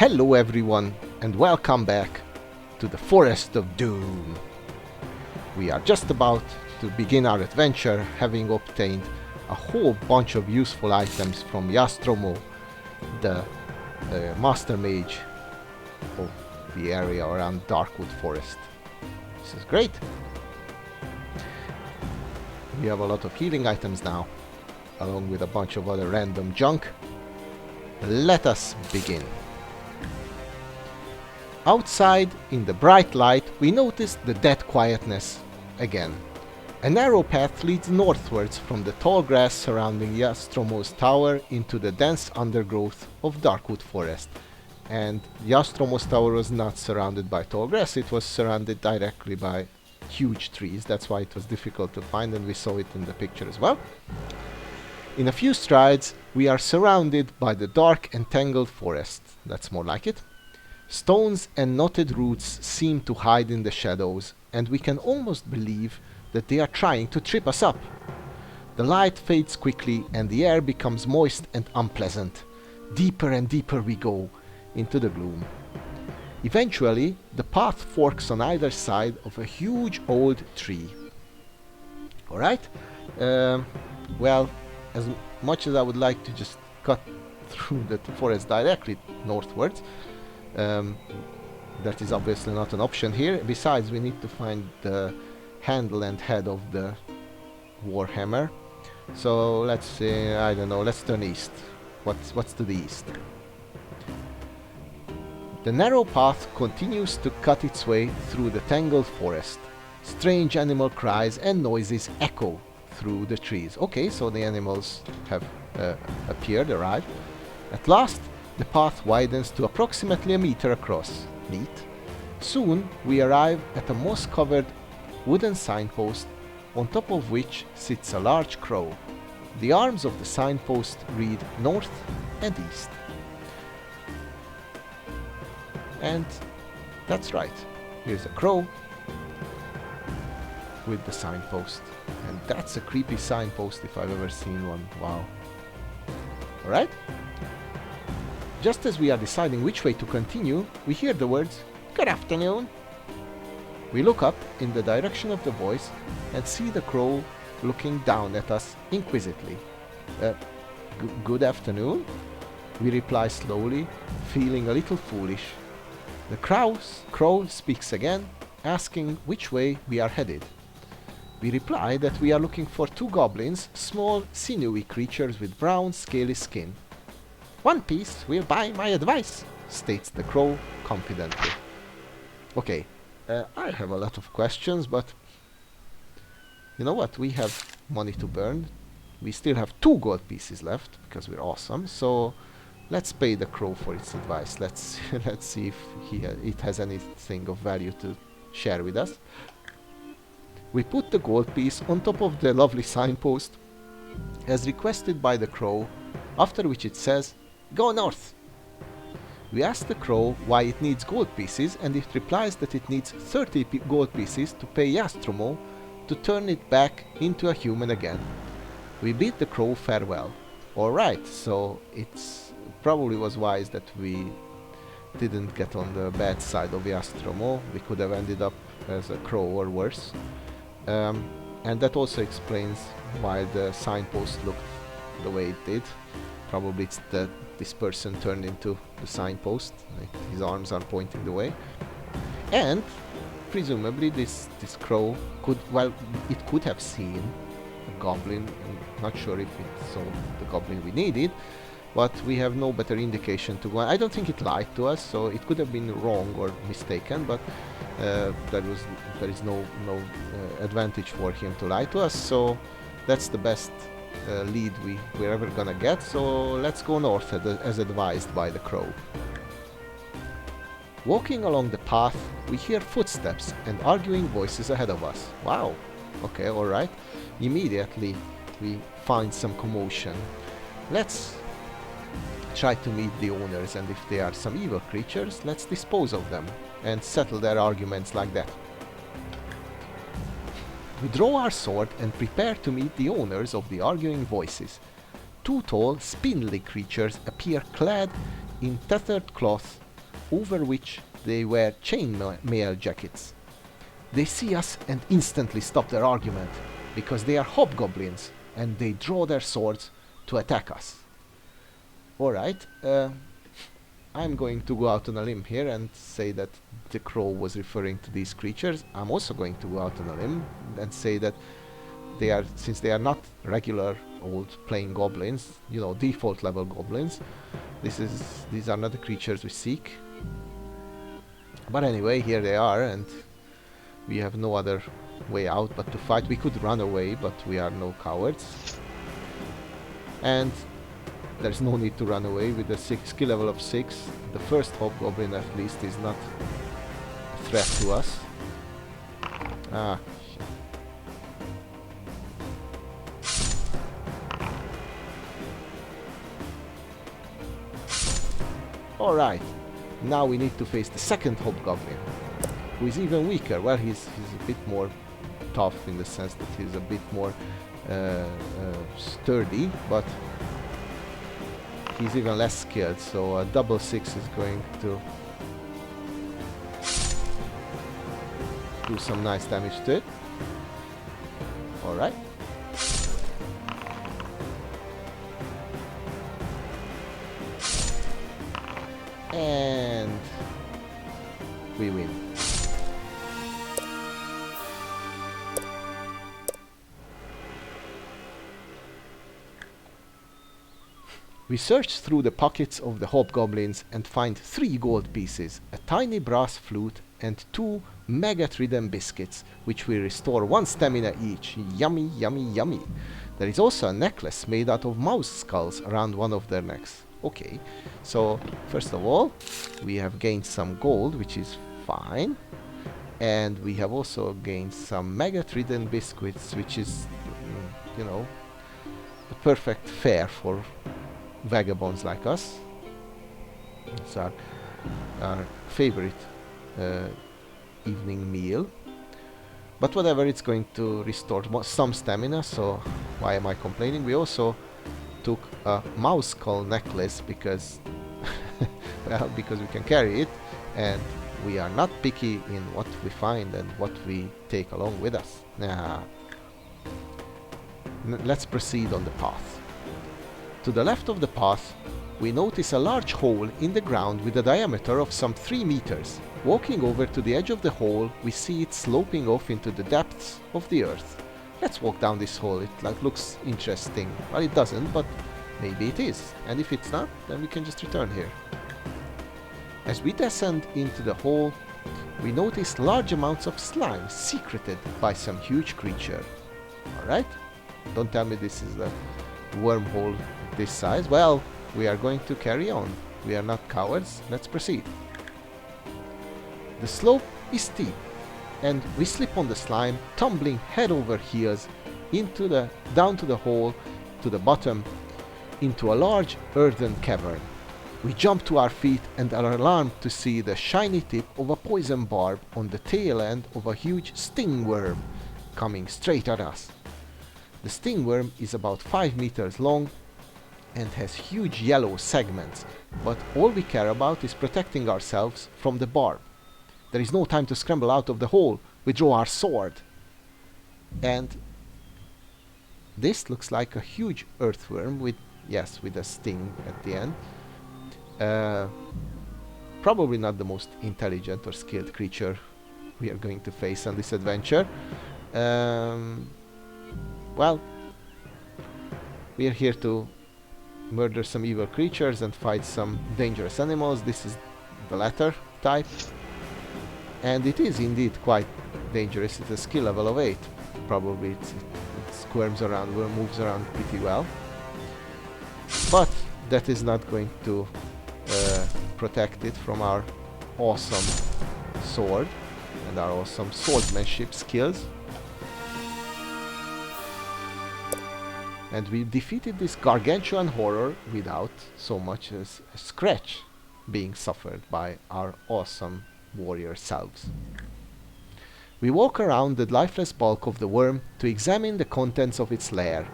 Hello everyone, and welcome back to the Forest of Doom. We are just about to begin our adventure, having obtained a whole bunch of useful items from Nostromo, the master mage of the area around Darkwood Forest. This is great. We have a lot of healing items now, along with a bunch of other random junk. Let us begin. Outside, in the bright light, we notice the dead quietness again. A narrow path leads northwards from the tall grass surrounding Nostromo's tower into the dense undergrowth of Darkwood Forest. And Nostromo's tower was not surrounded by tall grass, it was surrounded directly by huge trees. That's why it was difficult to find, and we saw it in the picture as well. In a few strides, we are surrounded by the dark and tangled forest. That's more like it. Stones and knotted roots seem to hide in the shadows, and we can almost believe that they are trying to trip us up. The light fades quickly and the air becomes moist and unpleasant. Deeper and deeper we go into the gloom. Eventually, the path forks on either side of a huge old tree. Alright? Well, as much as I would like to just cut through the forest directly northwards, that is obviously not an option here. Besides, we need to find the handle and head of the Warhammer. So let's say, I don't know, let's turn east. What's to the east? The narrow path continues to cut its way through the tangled forest. Strange animal cries and noises echo through the trees. Okay, so the animals have arrived. At last, the path widens to approximately a meter across. Neat. Soon, we arrive at a moss-covered wooden signpost, on top of which sits a large crow. The arms of the signpost read north and east. And that's right. Here's a crow with the signpost. And that's a creepy signpost if I've ever seen one. Wow. Alright? Just as we are deciding which way to continue, we hear the words, "Good afternoon." We look up in the direction of the voice and see the crow looking down at us inquisitively. Good afternoon? We reply slowly, feeling a little foolish. The crow speaks again, asking which way we are headed. We reply that we are looking for two goblins, small, sinewy creatures with brown, scaly skin. "One piece will buy my advice," states the crow confidently. Okay, I have a lot of questions, but you know what? We have money to burn. We still have 2 gold pieces left because we're awesome. So let's pay the crow for its advice. Let's see if it has anything of value to share with us. We put the gold piece on top of the lovely signpost as requested by the crow, after which it says, "Go north." We ask the crow why it needs gold pieces, and it replies that it needs 30 gold pieces to pay Nostromo to turn it back into a human again. We bid the crow farewell. Alright, so it's probably was wise that we didn't get on the bad side of Nostromo. We could have ended up as a crow or worse. And that also explains why the signpost looked the way it did. Probably it's that this person turned into the signpost. His arms are pointing the way. And presumably this crow could, well, it could have seen a goblin. I'm not sure if it saw the goblin we needed, but we have no better indication to go. I don't think it lied to us, so it could have been wrong or mistaken, but there is no advantage for him to lie to us, so that's the best lead we're ever gonna get. So let's go north as advised by the crow. Walking along the path, we hear footsteps and arguing voices ahead of us. Wow, okay, alright. Immediately we find some commotion. Let's try to meet the owners, and if they are some evil creatures, let's dispose of them and settle their arguments like that. We draw our sword and prepare to meet the owners of the arguing voices. 2 tall, spindly creatures appear clad in tattered cloth over which they wear chain-mail jackets. They see us and instantly stop their argument, because they are hobgoblins, and they draw their swords to attack us. Alright, I'm going to go out on a limb here and say that the crow was referring to these creatures. I'm also going to go out on a limb and say that they are, since they are not regular old plain goblins, you know, default level goblins, these are not the creatures we seek. But anyway, here they are, and we have no other way out but to fight. We could run away, but we are no cowards. And there's no need to run away with the skill level of 6. The first hobgoblin at least is not a threat to us. Ah, shit. Alright, now we need to face the second hobgoblin, who is even weaker. Well, he's a bit more tough in the sense that he's a bit more sturdy, but he's even less skilled, so a double 6 is going to do some nice damage to it. Alright. And we win. We search through the pockets of the hobgoblins and find 3 gold pieces, a tiny brass flute, and 2 Megatridden biscuits, which will restore 1 stamina each. Yummy, yummy, yummy. There is also a necklace made out of mouse skulls around one of their necks. Okay, so first of all, we have gained some gold, which is fine. And we have also gained some Megatridden biscuits, which is, you know, the perfect fare for vagabonds like us. It's our favorite evening meal. But whatever, it's going to restore some stamina, so why am I complaining? We also took a mouse skull necklace because well, because we can carry it, and we are not picky in what we find and what we take along with us. Let's proceed on the path. To the left of the path, we notice a large hole in the ground with a diameter of some 3 meters. Walking over to the edge of the hole, we see it sloping off into the depths of the earth. Let's walk down this hole. It looks interesting. Well, it doesn't, but maybe it is. And if it's not, then we can just return here. As we descend into the hole, we notice large amounts of slime secreted by some huge creature. Alright? Don't tell me this is a wormhole this size. Well, we are going to carry on. We are not cowards. Let's proceed. The slope is steep, and we slip on the slime, tumbling head over heels down to the hole, to the bottom, into a large earthen cavern. We jump to our feet and are alarmed to see the shiny tip of a poison barb on the tail end of a huge stingworm coming straight at us. The stingworm is about 5 meters long and has huge yellow segments, but all we care about is protecting ourselves from the barb. There is no time to scramble out of the hole. We draw our sword. And this looks like a huge earthworm with, yes, with a sting at the end. Probably not the most intelligent or skilled creature we are going to face on this adventure. Well, we are here to murder some evil creatures and fight some dangerous animals. This is the latter type. And it is indeed quite dangerous. It's a skill level of 8. Probably it squirms around, moves around pretty well. But that is not going to protect it from our awesome sword and our awesome swordsmanship skills. And we defeated this gargantuan horror without so much as a scratch being suffered by our awesome warrior selves. We walk around the lifeless bulk of the worm to examine the contents of its lair.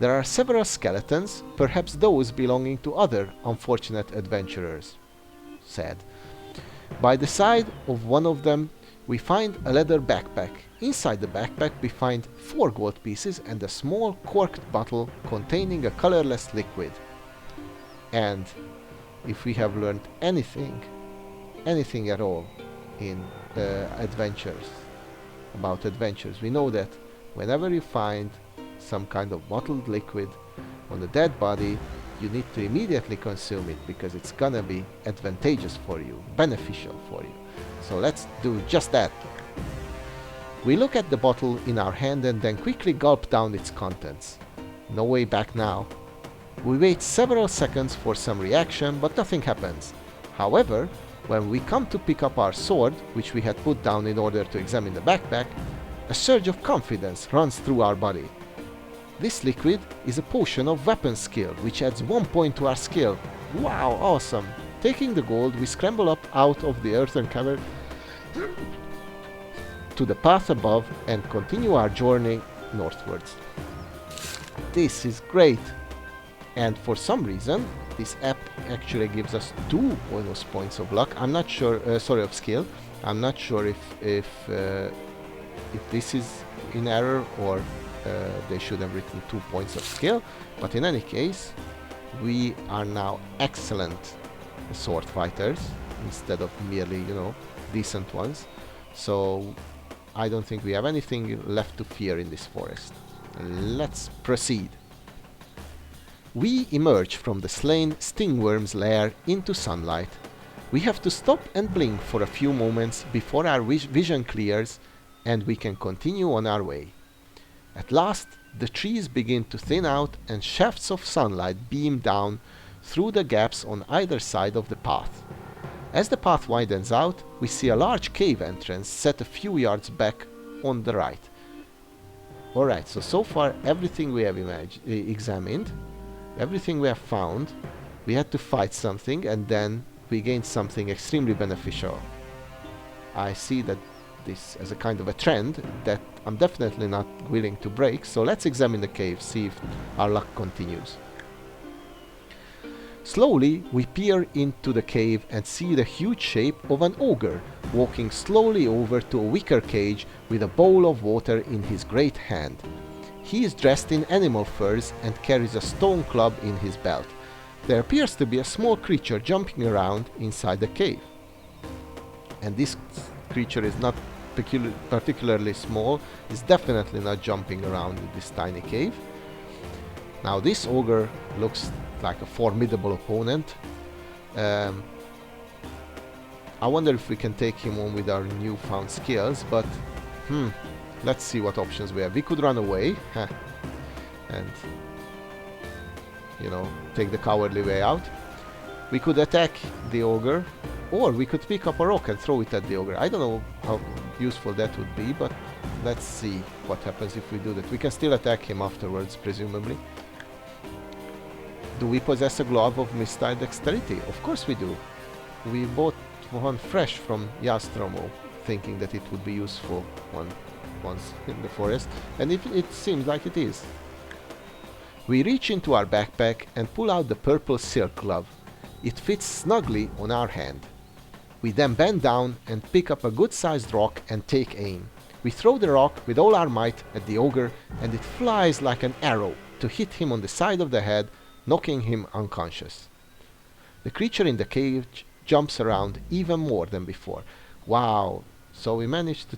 There are several skeletons, perhaps those belonging to other unfortunate adventurers. Sad. By the side of one of them, we find a leather backpack. Inside the backpack, we find 4 gold pieces and a small corked bottle containing a colorless liquid. And if we have learned anything at all in about adventures, we know that whenever you find some kind of bottled liquid on a dead body, you need to immediately consume it because it's gonna be advantageous for you, beneficial for you. So let's do just that. We look at the bottle in our hand and then quickly gulp down its contents. No way back now. We wait several seconds for some reaction, but nothing happens. However, when we come to pick up our sword, which we had put down in order to examine the backpack, a surge of confidence runs through our body. This liquid is a potion of weapon skill, which adds 1 point to our skill. Wow, awesome! Taking the gold, we scramble up out of the earthen cavern to the path above and continue our journey northwards. This is great! And for some reason, this app actually gives us 2 bonus points of luck. I'm not sure, of skill. I'm not sure if this is in error or they should have written 2 points of skill. But in any case, we are now excellent sword fighters instead of merely, decent ones. So I don't think we have anything left to fear in this forest. Let's proceed. We emerge from the slain stingworm's lair into sunlight. We have to stop and blink for a few moments before our vision clears and we can continue on our way. At last, the trees begin to thin out and shafts of sunlight beam down through the gaps on either side of the path. As the path widens out, we see a large cave entrance set a few yards back on the right. Alright, so far everything we have examined, everything we have found, we had to fight something and then we gained something extremely beneficial. I see that this as a kind of a trend that I'm definitely not willing to break, so let's examine the cave, see if our luck continues. Slowly, we peer into the cave and see the huge shape of an ogre walking slowly over to a wicker cage with a bowl of water in his great hand. He is dressed in animal furs and carries a stone club in his belt. There appears to be a small creature jumping around inside the cave. And this creature is not particularly small, is definitely not jumping around in this tiny cave. Now this ogre looks like a formidable opponent. I wonder if we can take him on with our newfound skills, but let's see what options we have. We could run away and take the cowardly way out. We could attack the ogre, or we could pick up a rock and throw it at the ogre. I don't know how useful that would be, but let's see what happens if we do that. We can still attack him afterwards, presumably. Do we possess a glove of mistile dexterity? Of course we do. We bought one fresh from Jastromo, thinking that it would be useful once in the forest, and it seems like it is. We reach into our backpack and pull out the purple silk glove. It fits snugly on our hand. We then bend down and pick up a good-sized rock and take aim. We throw the rock with all our might at the ogre and it flies like an arrow to hit him on the side of the head, knocking him unconscious. The creature in the cage jumps around even more than before. Wow! So we managed to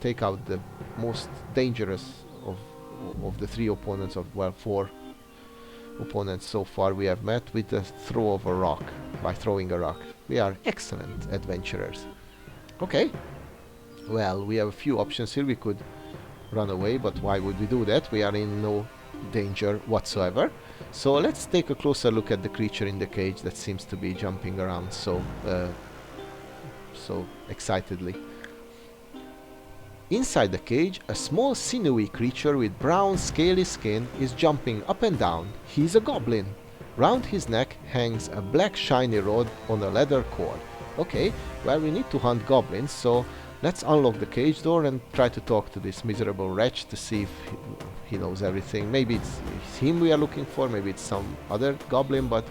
take out the most dangerous of the 3 opponents, well, 4 opponents so far we have met with the throw of a rock, by throwing a rock. We are excellent adventurers. Okay, well, we have a few options here. We could run away, but why would we do that? We are in no danger whatsoever. So let's take a closer look at the creature in the cage that seems to be jumping around so excitedly. Inside the cage, a small sinewy creature with brown scaly skin is jumping up and down. He's a goblin. Round his neck hangs a black shiny rod on a leather cord. Okay, well, we need to hunt goblins, so let's unlock the cage door and try to talk to this miserable wretch to see if he knows everything. Maybe it's him we are looking for, maybe it's some other goblin, but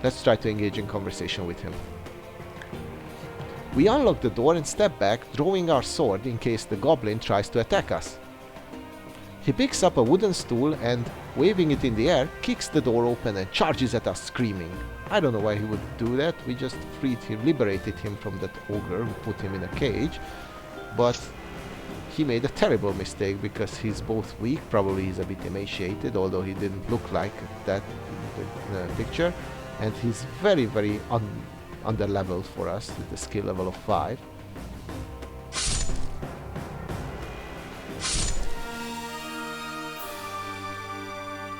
let's try to engage in conversation with him. We unlock the door and step back, drawing our sword in case the goblin tries to attack us. He picks up a wooden stool and, waving it in the air, kicks the door open and charges at us screaming. I don't know why he would do that. We just freed him, liberated him from that ogre who put him in a cage. But he made a terrible mistake because he's both weak, probably he's a bit emaciated, although he didn't look like that in the picture. And he's very, very under-leveled for us with the skill level of 5.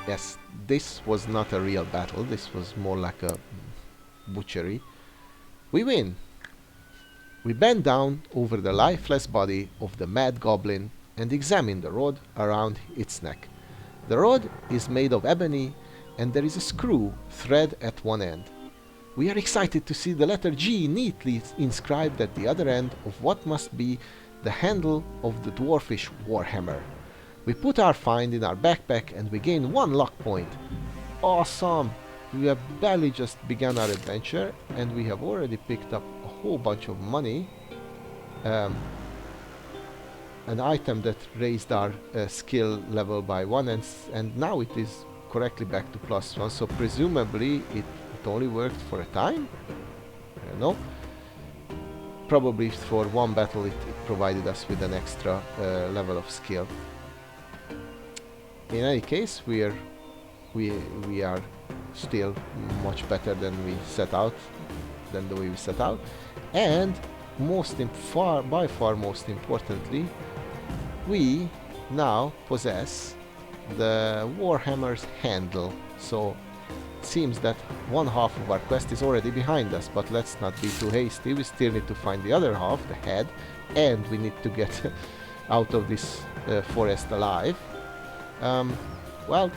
Yes, this was not a real battle, this was more like a butchery. We win! We bend down over the lifeless body of the mad goblin and examine the rod around its neck. The rod is made of ebony and there is a screw thread at one end. We are excited to see the letter G neatly inscribed at the other end of what must be the handle of the dwarfish warhammer. We put our find in our backpack and we gain 1 luck point. Awesome! We have barely just begun our adventure and we have already picked up a whole bunch of money. An item that raised our skill level by 1 and now it is correctly back to +1, so presumably it only worked for a time? I don't know. Probably for one battle it provided us with an extra level of skill. In any case, we are still much better than we set out, than the way we set out, and by far most importantly, we now possess the Warhammer's handle. So it seems that one half of our quest is already behind us, but let's not be too hasty. We still need to find the other half, the head, and we need to get out of this forest alive. Well,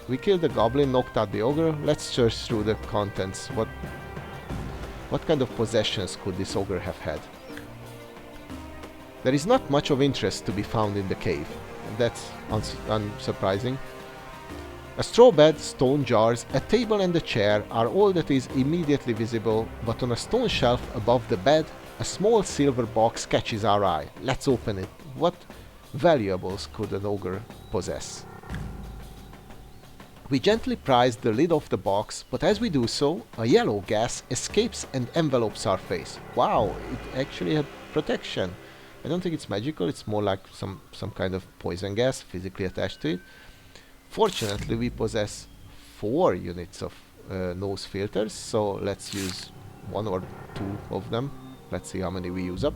we killed the goblin, knocked out the ogre. Let's search through the contents. What kind of possessions could this ogre have had? There is not much of interest to be found in the cave. That's unsurprising. A straw bed, stone jars, a table and a chair are all that is immediately visible, but on a stone shelf above the bed, a small silver box catches our eye. Let's open it. What valuables could an ogre possess? We gently prise the lid off the box, but as we do so, a yellow gas escapes and envelopes our face. Wow, it actually had protection. I don't think it's magical, it's more like some kind of poison gas physically attached to it. Fortunately, we possess 4 units of nose filters, so let's use 1 or 2 of them. Let's see how many we use up.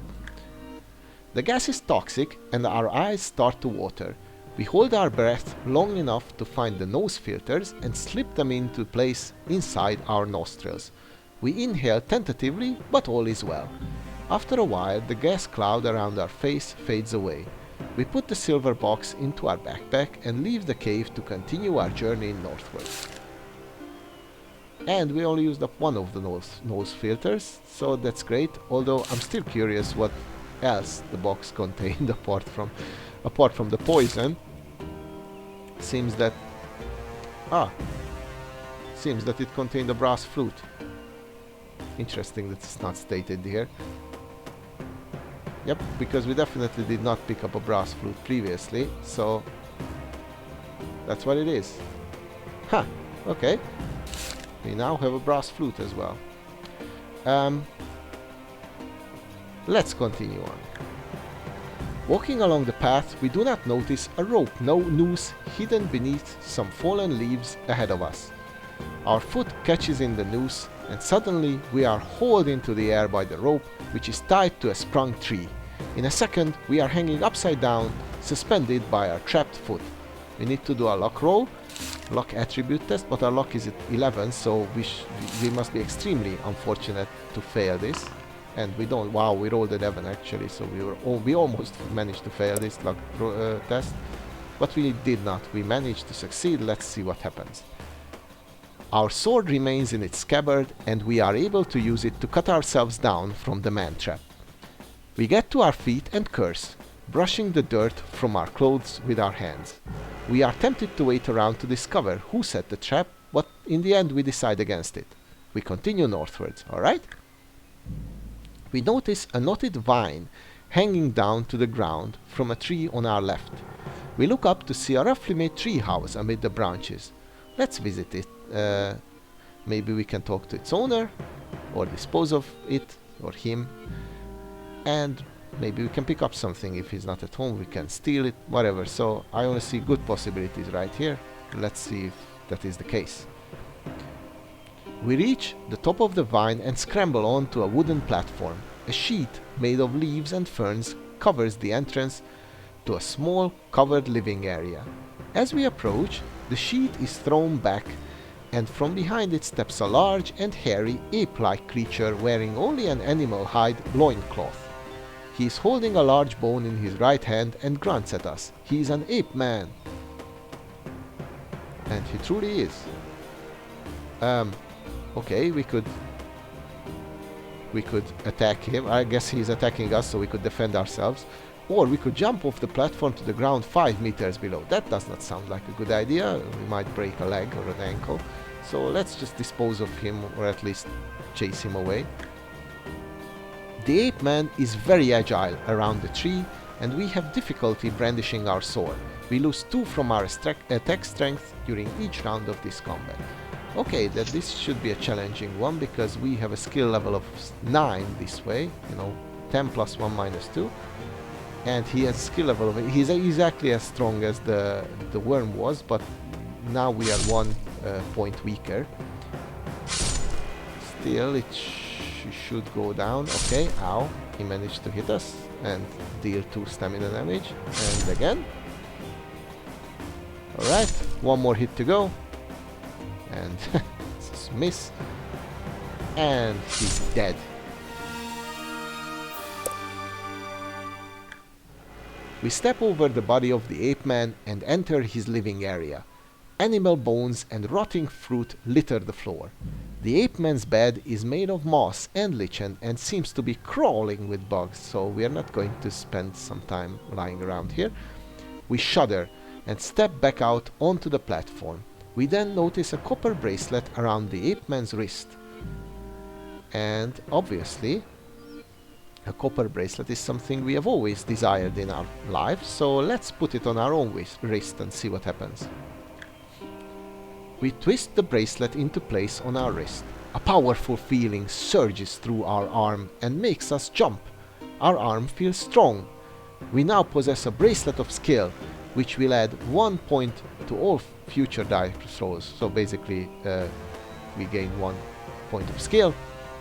The gas is toxic and our eyes start to water. We hold our breath long enough to find the nose filters and slip them into place inside our nostrils. We inhale tentatively, but all is well. After a while, the gas cloud around our face fades away. We put the silver box into our backpack and leave the cave to continue our journey northwards. And we only used up 1 of the nose filters, so that's great, although I'm still curious what else the box contained apart from the poison. Seems that it contained a brass flute. Interesting that it's not stated here. Yep, because we definitely did not pick up a brass flute previously, so that's what it is. Huh, okay. We now have a brass flute as well. Let's continue on. Walking along the path, we do not notice a rope noose hidden beneath some fallen leaves ahead of us. Our foot catches in the noose, and suddenly we are hauled into the air by the rope, which is tied to a sprung tree. In a second, we are hanging upside down, suspended by our trapped foot. We need to do a luck roll, luck attribute test, but our luck is at 11, so we must be extremely unfortunate to fail this. And we don't. Wow, we rolled 11 actually, so we almost managed to fail this luck test, but we did not. We managed to succeed. Let's see what happens. Our sword remains in its scabbard, and we are able to use it to cut ourselves down from the man trap. We get to our feet and curse, brushing the dirt from our clothes with our hands. We are tempted to wait around to discover who set the trap, but in the end we decide against it. We continue northwards, alright? We notice a knotted vine hanging down to the ground from a tree on our left. We look up to see a roughly made tree house amid the branches. Let's visit it. Maybe we can talk to its owner, or dispose of it, or him, and maybe we can pick up something. If he's not at home, we can steal it, whatever. So I only see good possibilities right here. Let's see if that is the case. We reach the top of the vine and scramble onto a wooden platform. A sheet made of leaves and ferns covers the entrance to a small covered living area. As we approach, the sheet is thrown back, and from behind it steps a large and hairy ape-like creature wearing only an animal hide loincloth. He is holding a large bone in his right hand and grunts at us. He is an ape man. And he truly is. Okay, we could attack him. I guess he's attacking us, so we could defend ourselves. Or we could jump off the platform to the ground 5 meters below. That does not sound like a good idea. We might break a leg or an ankle. So let's just dispose of him, or at least chase him away. The ape man is very agile around the tree, and we have difficulty brandishing our sword. We lose 2 from our attack strength during each round of this combat. Okay, this should be a challenging one, because we have a skill level of 9 this way, 10 plus 1 minus 2. And he has a skill level of... He's exactly as strong as the worm was, but now we are 1 point weaker. Still, it should go down. Okay, ow. He managed to hit us and deal 2 stamina damage. And again. Alright, 1 more hit to go. And it's a miss. And he's dead. We step over the body of the ape man and enter his living area. Animal bones and rotting fruit litter the floor. The ape man's bed is made of moss and lichen and seems to be crawling with bugs, so we are not going to spend some time lying around here. We shudder and step back out onto the platform. We then notice a copper bracelet around the ape man's wrist. And obviously, a copper bracelet is something we have always desired in our lives, so let's put it on our own wrist and see what happens. We twist the bracelet into place on our wrist. A powerful feeling surges through our arm and makes us jump. Our arm feels strong. We now possess a bracelet of skill, which will add 1 point to all future die rolls. So basically, we gain 1 point of skill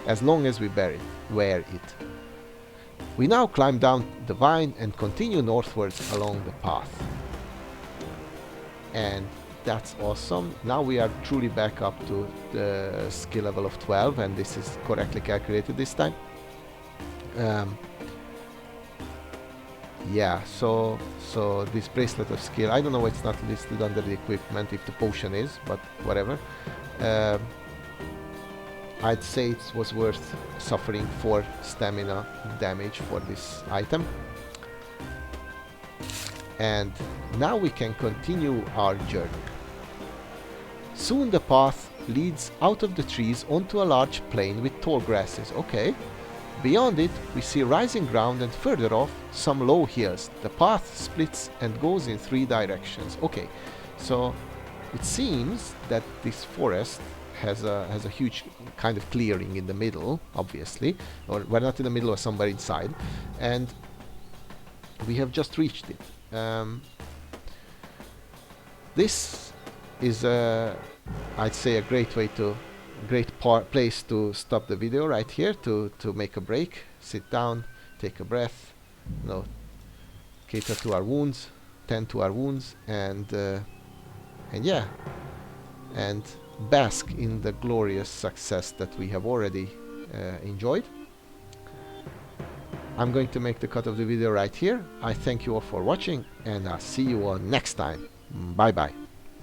as long as we wear it. We now climb down the vine and continue northwards along the path. And that's awesome. Now we are truly back up to the skill level of 12, and this is correctly calculated this time. Yeah, so this bracelet of skill, I don't know why it's not listed under the equipment, if the potion is, but whatever. I'd say it was worth suffering 4 stamina damage for this item. And now we can continue our journey. Soon the path leads out of the trees onto a large plain with tall grasses. Okay. Beyond it, we see rising ground, and further off, some low hills. The path splits and goes in 3 directions. Okay, so it seems that this forest has a huge kind of clearing in the middle, obviously, or we're not in the middle or somewhere inside, and we have just reached it. This is I'd say a great place to stop the video right here, to make a break, sit down, take a breath, cater to our wounds, tend to our wounds, and yeah, and bask in the glorious success that we have already enjoyed. I'm going to make the cut of the video right here. I thank you all for watching, and I'll see you all next time. Bye bye.